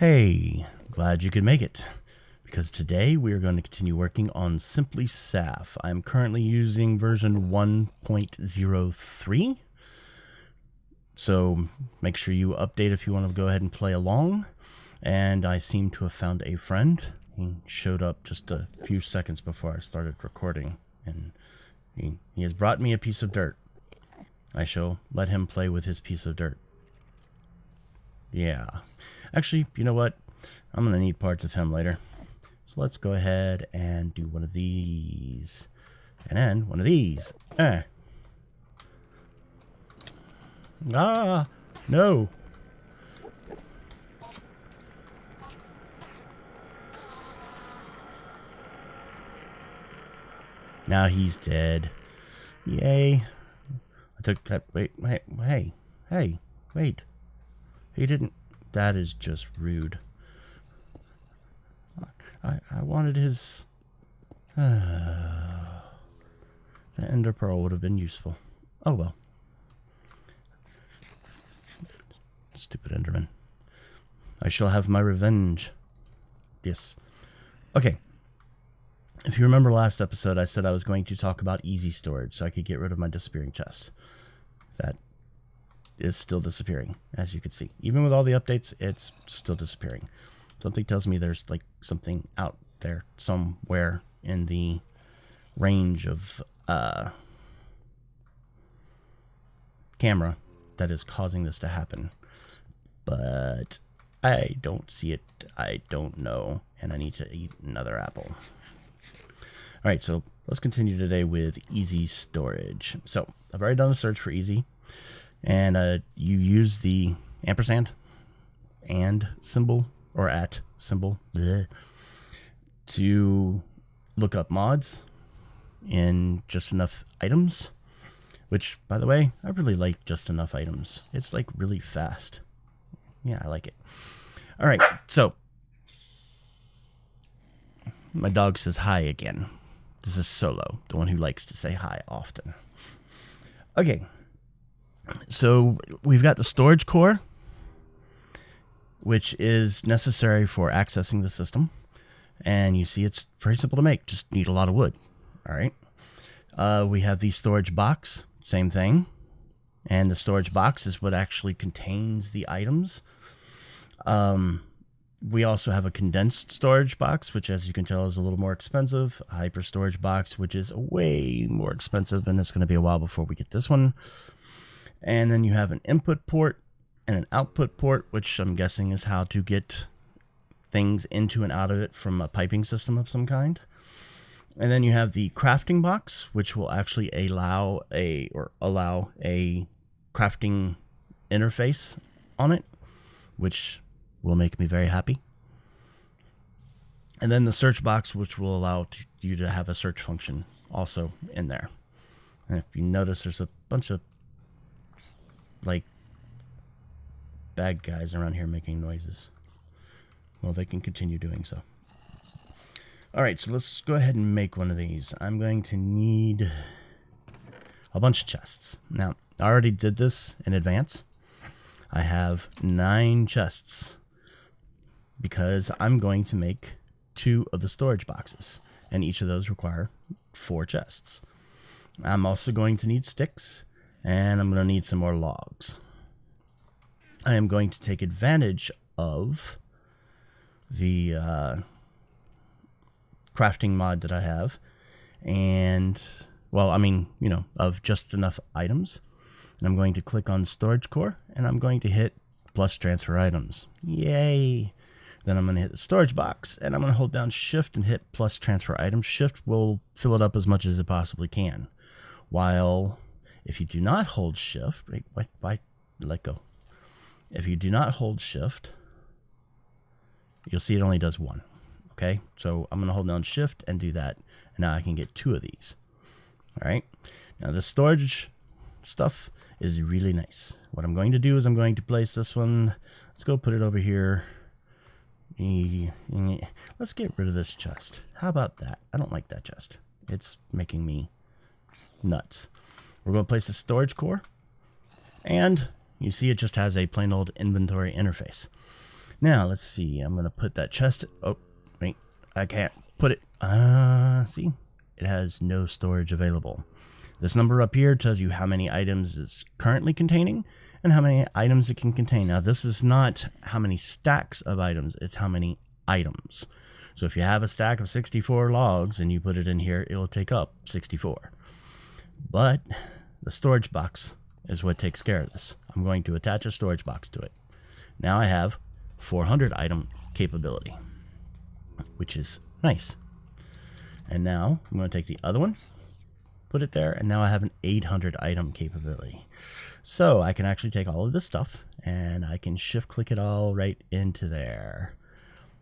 Hey, glad you could make it, because today we are going to continue working on Simply Saph. I'm currently using version 1.03, so make sure you update if you want to go ahead and play along. And I seem to have found a friend. He showed up just a few seconds before I started recording, and he has brought me a piece of dirt. I shall let him play with his piece of dirt. Yeah. Actually, you know what? I'm going to need parts of him later. So let's go ahead and do one of these. And then one of these. Ah! No! Now he's dead. Yay. I took that. Wait. He didn't. That is just rude. I wanted his... the ender pearl would have been useful. Oh well. Stupid enderman. I shall have my revenge. Yes. Okay. If you remember last episode, I said I was going to talk about easy storage so I could get rid of my disappearing chests. That is still disappearing, as you can see. Even with all the updates, it's still disappearing. Something tells me there's like something out there somewhere in the range of camera that is causing this to happen. But I don't see it. I don't know. And I need to eat another apple. All right, so let's continue today with easy storage. So I've already done a search for easy. And you use the ampersand and symbol, or at symbol, to look up mods in just enough items. Which, by the way, I really like just enough items. It's like really fast. Yeah, I like it. All right, so my dog says hi again. This is Solo, the one who likes to say hi often. Okay. So we've got the storage core, which is necessary for accessing the system. And you see it's pretty simple to make. Just need a lot of wood. All right. We have the storage box. Same thing. And the storage box is what actually contains the items. We also have a condensed storage box, which, as you can tell, is a little more expensive. A hyper storage box, which is way more expensive. And it's going to be a while before we get this one. And then you have an input port and an output port, which I'm guessing is how to get things into and out of it from a piping system of some kind. And then you have the crafting box, which will actually allow a crafting interface on it, which will make me very happy. And then the search box, which will allow you to have a search function also in there. And if you notice, there's a bunch of like bad guys around here making noises. Well, they can continue doing so. All right, so let's go ahead and make one of these. I'm going to need a bunch of chests. Now, I already did this in advance. I have 9 chests because I'm going to make 2 of the storage boxes, and each of those require 4 chests. I'm also going to need sticks, and I'm going to need some more logs. I am going to take advantage of the crafting mod that I have. And, well, I mean, you know, of just enough items. And I'm going to click on storage core, and I'm going to hit plus transfer items. Yay! Then I'm going to hit the storage box, and I'm going to hold down shift and hit plus transfer items. Shift will fill it up as much as it possibly can. While if you do not hold shift, why let go? If you do not hold shift, you'll see it only does 1. Okay, so I'm going to hold down shift and do that. And now I can get 2 of these. All right, now the storage stuff is really nice. What I'm going to do is I'm going to place this one. Let's go put it over here. Let's get rid of this chest. How about that? I don't like that chest. It's making me nuts. We're going to place a storage core, and you see it just has a plain old inventory interface. Now, let's see. I'm going to put that chest... Oh, wait. I can't put it... see? It has no storage available. This number up here tells you how many items it's currently containing and how many items it can contain. Now, this is not how many stacks of items. It's how many items. So if you have a stack of 64 logs and you put it in here, it will take up 64. But the storage box is what takes care of this. I'm going to attach a storage box to it. Now I have 400 item capability, which is nice. And now I'm going to take the other one, put it there, and now I have an 800 item capability. So I can actually take all of this stuff and I can shift click it all right into there.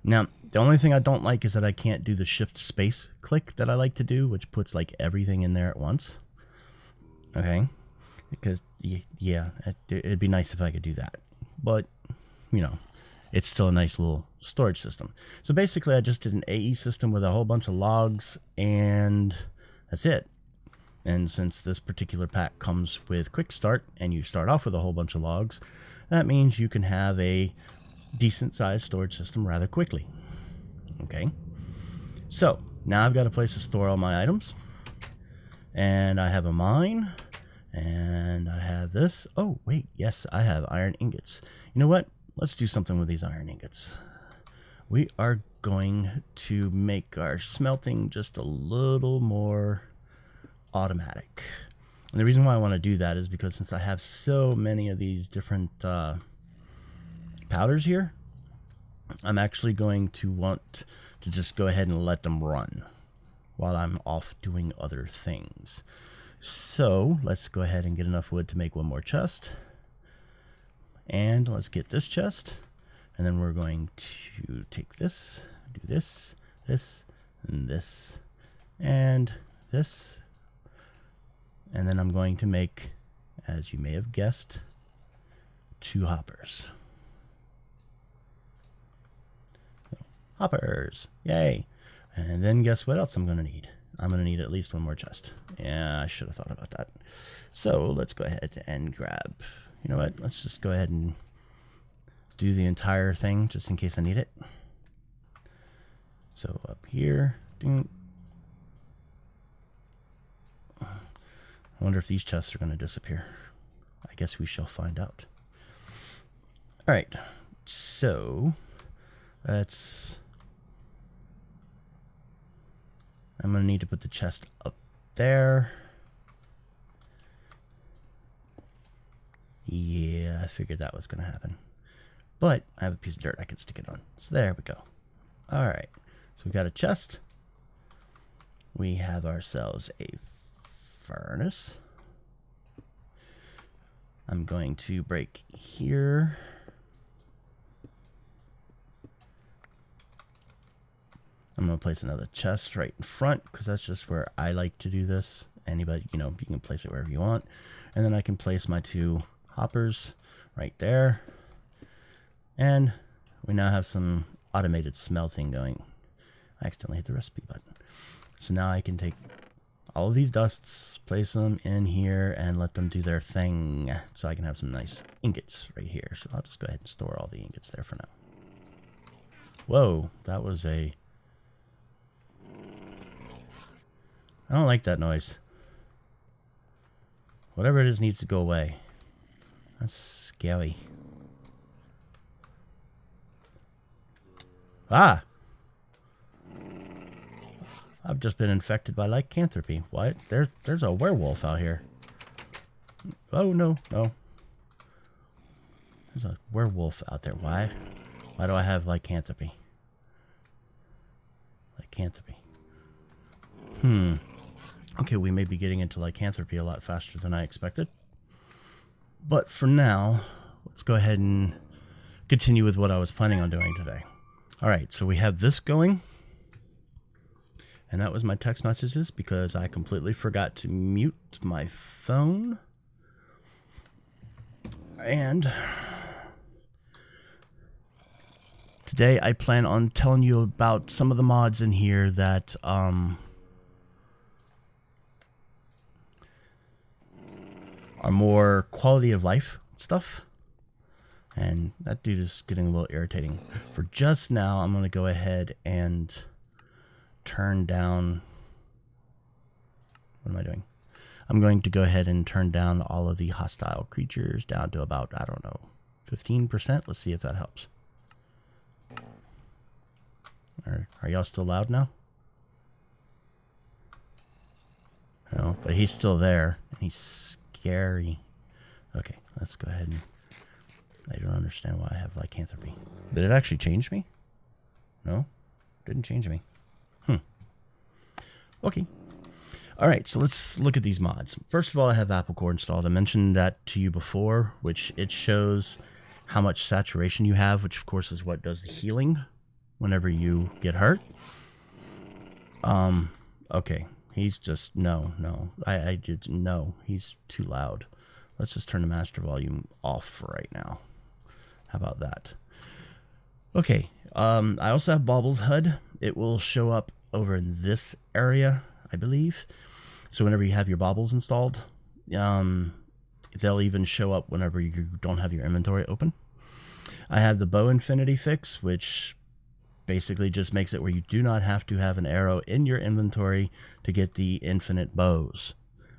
Now, the only thing I don't like is that I can't do the shift space click that I like to do, which puts like everything in there at once. Okay, because yeah, it'd be nice if I could do that, but you know, it's still a nice little storage system. So basically I just did an AE system with a whole bunch of logs and that's it. And since this particular pack comes with quick start and you start off with a whole bunch of logs, that means you can have a decent sized storage system rather quickly. Okay, so now I've got a place to store all my items, and I have a mine, and I have this. Oh wait, yes, I have iron ingots. You know what? Let's do something with these iron ingots. We are going to make our smelting just a little more automatic. And the reason why I want to do that is because since I have so many of these different powders here, I'm actually going to want to just go ahead and let them run while I'm off doing other things. So let's go ahead and get enough wood to make one more chest. And let's get this chest. And then we're going to take this, do this, this, and this, and this. And then I'm going to make, as you may have guessed, 2 hoppers. Hoppers, yay. And then guess what else I'm going to need? I'm going to need at least one more chest. Yeah, I should have thought about that. So let's go ahead and grab, you know what? Let's just go ahead and do the entire thing just in case I need it. So up here, ding. I wonder if these chests are going to disappear. I guess we shall find out. All right, so let's... I'm going to need to put the chest up there. Yeah, I figured that was going to happen. But I have a piece of dirt I can stick it on. So there we go. All right. So we've got a chest. We have ourselves a furnace. I'm going to break here. I'm going to place another chest right in front because that's just where I like to do this. Anybody, you know, you can place it wherever you want. And then I can place my 2 hoppers right there. And we now have some automated smelting going. I accidentally hit the recipe button. So now I can take all of these dusts, place them in here, and let them do their thing. So I can have some nice ingots right here. So I'll just go ahead and store all the ingots there for now. Whoa, that was a... I don't like that noise. Whatever it is needs to go away. That's scary. Ah! I've just been infected by lycanthropy. What? There's a werewolf out here. Oh, no, no. There's a werewolf out there. Why? Why do I have lycanthropy? Lycanthropy. Okay, we may be getting into lycanthropy a lot faster than I expected. But for now, let's go ahead and continue with what I was planning on doing today. All right, so we have this going. And that was my text messages because I completely forgot to mute my phone. And today I plan on telling you about some of the mods in here that are more quality of life stuff. And that dude is getting a little irritating. For just now, I'm going to go ahead and turn down... What am I doing? I'm going to go ahead and turn down all of the hostile creatures down to about, I don't know, 15%. Let's see if that helps. Are y'all still loud now? No, but he's still there. And he's scary. Okay, let's go ahead and... I don't understand why I have lycanthropy. Did it actually change me? No? Didn't change me. Okay. Alright, so let's look at these mods. First of all, I have Apple Core installed. I mentioned that to you before, which it shows how much saturation you have, which of course is what does the healing whenever you get hurt. Okay. He's just, no. I did, no. He's too loud. Let's just turn the master volume off for right now. How about that? Okay. I also have Baubles HUD. It will show up over in this area, I believe. So whenever you have your baubles installed, they'll even show up whenever you don't have your inventory open. I have the bow infinity fix, which basically just makes it where you do not have to have an arrow in your inventory to get the infinite bows,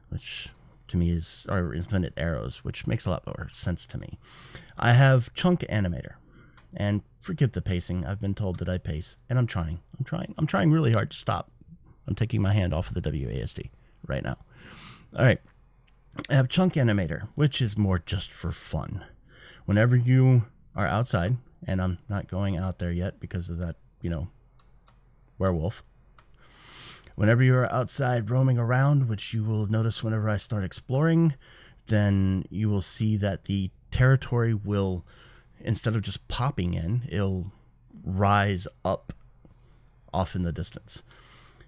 which to me is, or infinite arrows, which makes a lot more sense to me. I have chunk animator, and forgive the pacing. I've been told that I pace, and I'm trying really hard to stop. I'm taking my hand off of the WASD right now. All right. I have chunk animator, which is more just for fun. Whenever you are outside, and I'm not going out there yet because of that, werewolf. Whenever you are outside roaming around, which you will notice whenever I start exploring, then you will see that the territory will, instead of just popping in, it'll rise up off in the distance.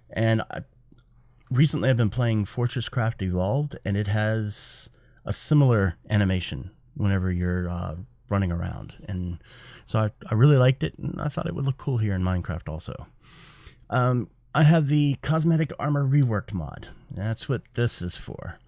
And recently I've been playing Fortress Craft Evolved, and it has a similar animation whenever you're running around. And so I really liked it, and I thought it would look cool here in Minecraft also. I have the Cosmetic Armor Reworked mod. That's what this is for.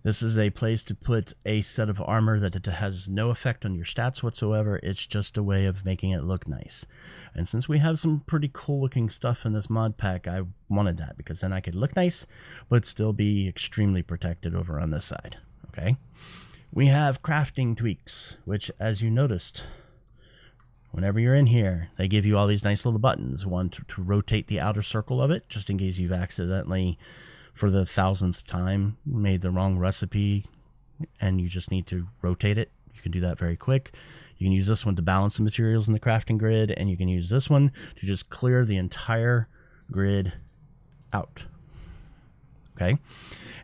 This is a place to put a set of armor that it has no effect on your stats whatsoever. It's just a way of making it look nice. And since we have some pretty cool looking stuff in this mod pack, I wanted that because then I could look nice, but still be extremely protected over on this side. Okay. We have crafting tweaks, which as you noticed, whenever you're in here, they give you all these nice little buttons. One to rotate the outer circle of it, just in case you've accidentally, for the 1000th time, made the wrong recipe and you just need to rotate it. You can do that very quick. You can use this one to balance the materials in the crafting grid, and you can use this one to just clear the entire grid out. Okay.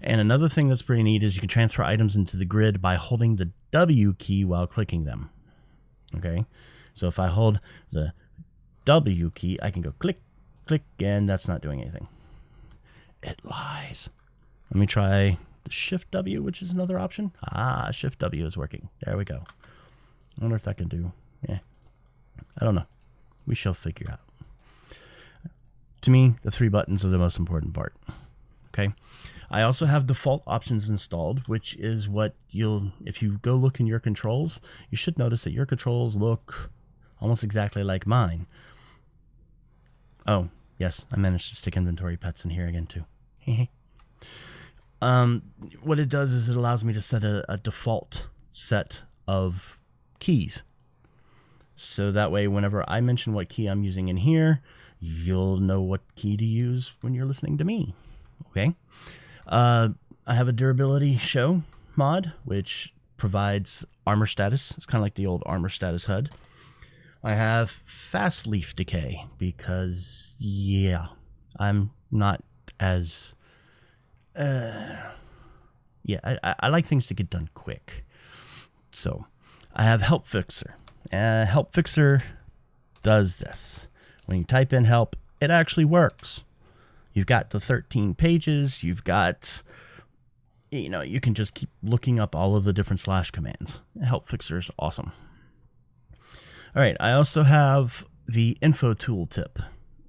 And another thing that's pretty neat is you can transfer items into the grid by holding the W key while clicking them. Okay. So if I hold the W key, I can go click, click, and that's not doing anything. It lies. Let me try the Shift W, which is another option. Ah, Shift W is working. There we go. I wonder if that can do. Yeah. I don't know. We shall figure out. To me, the 3 buttons are the most important part. Okay. I also have default options installed, which is what if you go look in your controls, you should notice that your controls look almost exactly like mine. Oh, yes, I managed to stick inventory pets in here again too. What it does is it allows me to set a default set of keys. So that way, whenever I mention what key I'm using in here, you'll know what key to use when you're listening to me. Okay. I have a durability show mod, which provides armor status. It's kind of like the old armor status HUD. I have fast leaf decay because, yeah, I'm not as, I like things to get done quick. So I have help fixer. Help fixer does this. When you type in help, it actually works. You've got the 13 pages. You've got, you can just keep looking up all of the different slash commands. Help fixer is awesome. All right, I also have the info tooltip.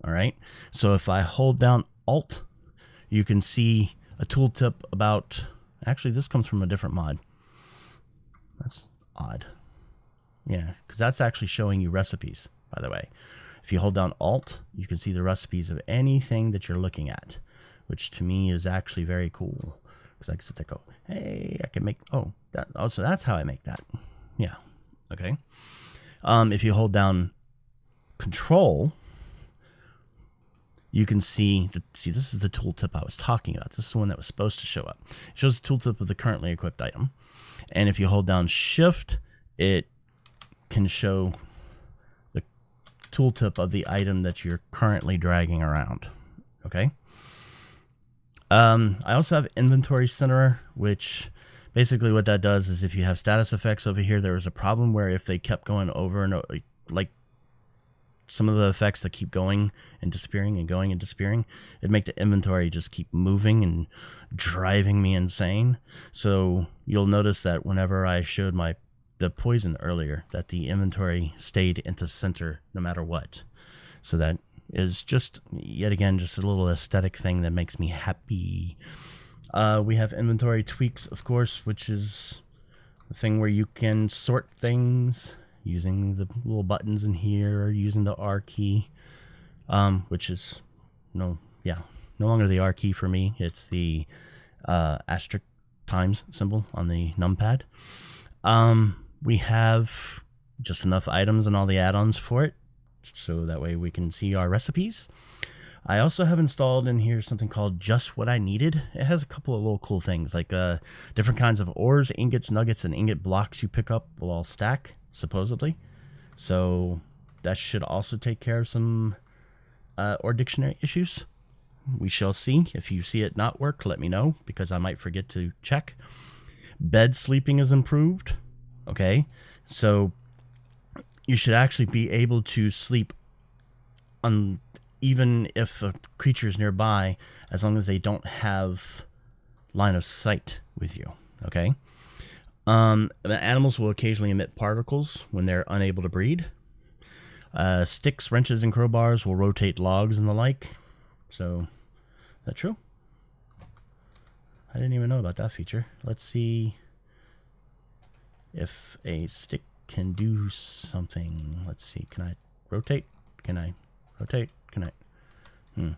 All right, so if I hold down Alt, you can see a tooltip about, actually this comes from a different mod. That's odd. Yeah, because that's actually showing you recipes, by the way. If you hold down Alt, you can see the recipes of anything that you're looking at, which to me is actually very cool. Because I can sit there and go, hey, I can make, so that's how I make that. Yeah, okay. If you hold down Control, you can see, this is the tooltip I was talking about. This is the one that was supposed to show up. It shows the tooltip of the currently equipped item. And if you hold down Shift, it can show the tooltip of the item that you're currently dragging around. Okay. I also have Inventory Centerer, which basically what that does is if you have status effects over here, there was a problem where if they kept going over and over, like some of the effects that keep going and disappearing and going and disappearing, it'd make the inventory just keep moving and driving me insane. So you'll notice that whenever I showed the poison earlier, that the inventory stayed in the center no matter what. So that is just, yet again, just a little aesthetic thing that makes me happy. We have inventory tweaks, of course, which is the thing where you can sort things using the little buttons in here or using the R key, which is no longer the R key for me. It's the asterisk times symbol on the numpad. We have just enough items and all the add-ons for it, so that way we can see our recipes. I also have installed in here something called Just What I Needed. It has a couple of little cool things, like different kinds of ores, ingots, nuggets, and ingot blocks you pick up will all stack, supposedly. So that should also take care of some ore dictionary issues. We shall see. If you see it not work, let me know, because I might forget to check. Bed sleeping is improved. Okay, so you should actually be able to sleep on, even if a creature is nearby, as long as they don't have line of sight with you. Okay. The animals will occasionally emit particles when they're unable to breed. Sticks, wrenches, and crowbars will rotate logs and the like. So, is that true? I didn't even know about that feature. Let's see if a stick can do something. Let's see. Can I rotate? Can I rotate? Can I? I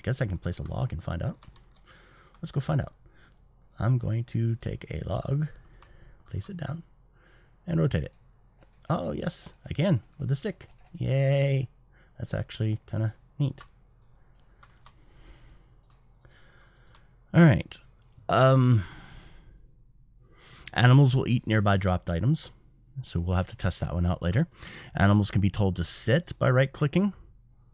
guess I can place a log and find out. Let's go find out. I'm going to take a log, place it down, and rotate it. Oh, yes, I can with the stick. Yay. That's actually kind of neat. All right. Animals will eat nearby dropped items, so we'll have to test that one out later. Animals can be told to sit by right-clicking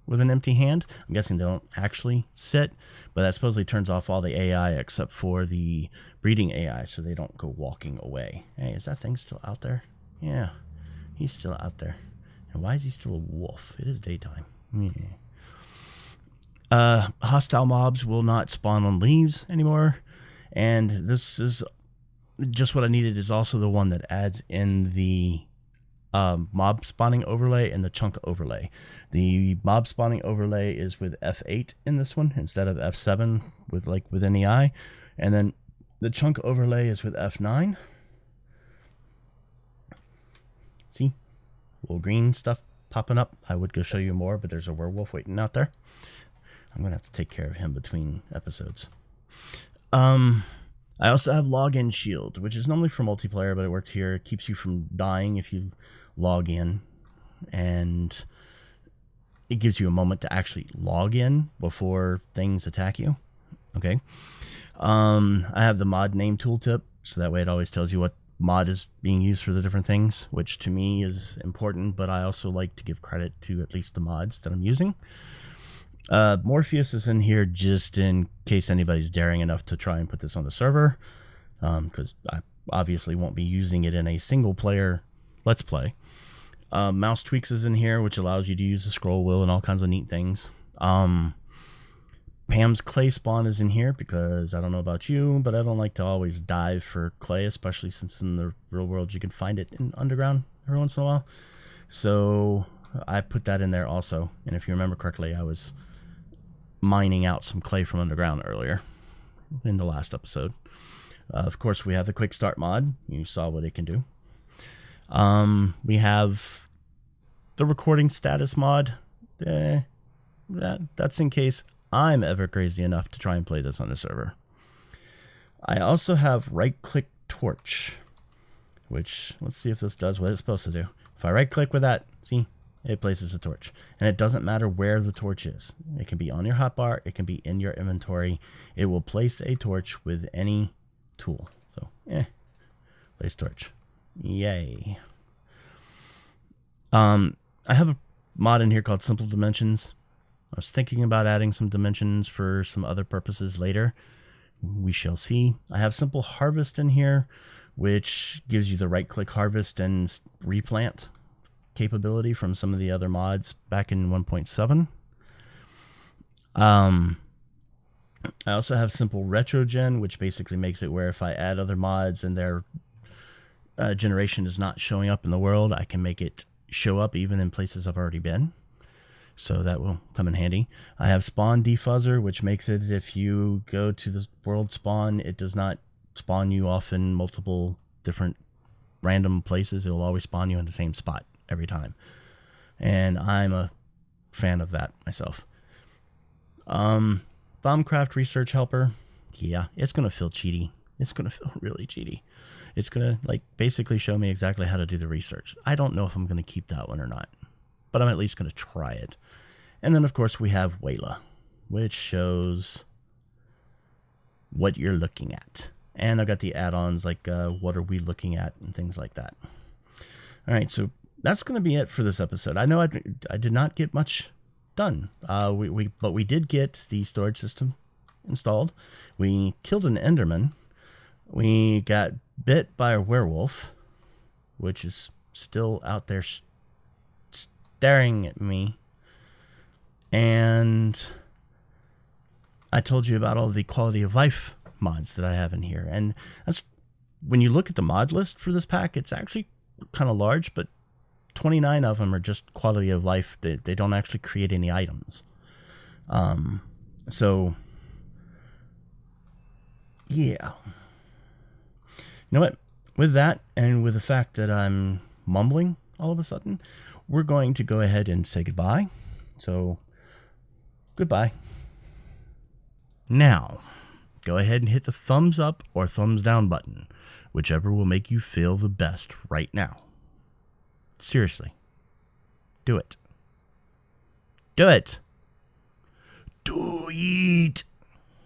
with an empty hand. I'm guessing they don't actually sit, but that supposedly turns off all the AI except for the breeding AI, so they don't go walking away. Hey, is that thing still out there? Yeah, he's still out there. And why is he still a wolf? It is daytime. Hostile mobs will not spawn on leaves anymore, and this is Just What I Needed is also the one that adds in the mob spawning overlay and the chunk overlay. The mob spawning overlay is with F8 in this one instead of F7 with any eye, and then the chunk overlay is with F9. See, little green stuff popping up. I would go show you more, but there's a werewolf waiting out there. I'm gonna have to take care of him between episodes. I also have login shield, which is normally for multiplayer, but it works here. It keeps you from dying if you log in, and it gives you a moment to actually log in before things attack you. Okay. I have the mod name tooltip, so that way it always tells you what mod is being used for the different things, which to me is important, but I also like to give credit to at least the mods that I'm using. Morpheus is in here just in case anybody's daring enough to try and put this on the server, because I obviously won't be using it in a single player let's play. Mouse Tweaks is in here, which allows you to use the scroll wheel and all kinds of neat things. Pam's clay spawn is in here because I don't know about you, but I don't like to always dive for clay, especially since in the real world you can find it in underground every once in a while. So I put that in there also. And if you remember correctly, I was mining out some clay from underground earlier in the last episode. Of course, we have the quick start mod. You saw what it can do. We have the recording status mod. That's in case I'm ever crazy enough to try and play this on a server. I also have right-click torch, which, let's see if this does what it's supposed to do. If I right-click with that, see, it places a torch. And it doesn't matter where the torch is. It can be on your hotbar. It can be in your inventory. It will place a torch with any tool. So, place torch. Yay. I have a mod in here called Simple Dimensions. I was thinking about adding some dimensions for some other purposes later. We shall see. I have Simple Harvest in here, which gives you the right-click harvest and replant capability from some of the other mods back in 1.7. I also have Simple Retrogen, which basically makes it where if I add other mods and their generation is not showing up in the world, I can make it show up even in places I've already been. So that will come in handy. I have Spawn Defuzzer, which makes it if you go to the world spawn, it does not spawn you off in multiple different random places. It will always spawn you in the same spot every time. And I'm a fan of that myself. Thumbcraft Research Helper. Yeah, it's going to feel cheaty. It's going to feel really cheaty. It's going to like basically show me exactly how to do the research. I don't know if I'm going to keep that one or not, but I'm at least going to try it. And then, of course, we have Wayla, which shows what you're looking at. And I've got the add-ons like what are we looking at and things like that. All right, so that's going to be it for this episode. I know I did not get much done, but we did get the storage system installed. We killed an Enderman. We got bit by a werewolf, which is still out there staring at me. And I told you about all the quality of life mods that I have in here. And that's when you look at the mod list for this pack, it's actually kind of large, but 29 of them are just quality of life. They don't actually create any items. So, yeah. You know what? With that, and with the fact that I'm mumbling all of a sudden, we're going to go ahead and say goodbye. So, goodbye. Now, go ahead and hit the thumbs up or thumbs down button, whichever will make you feel the best right now. Seriously. Do it. Do it. Do it.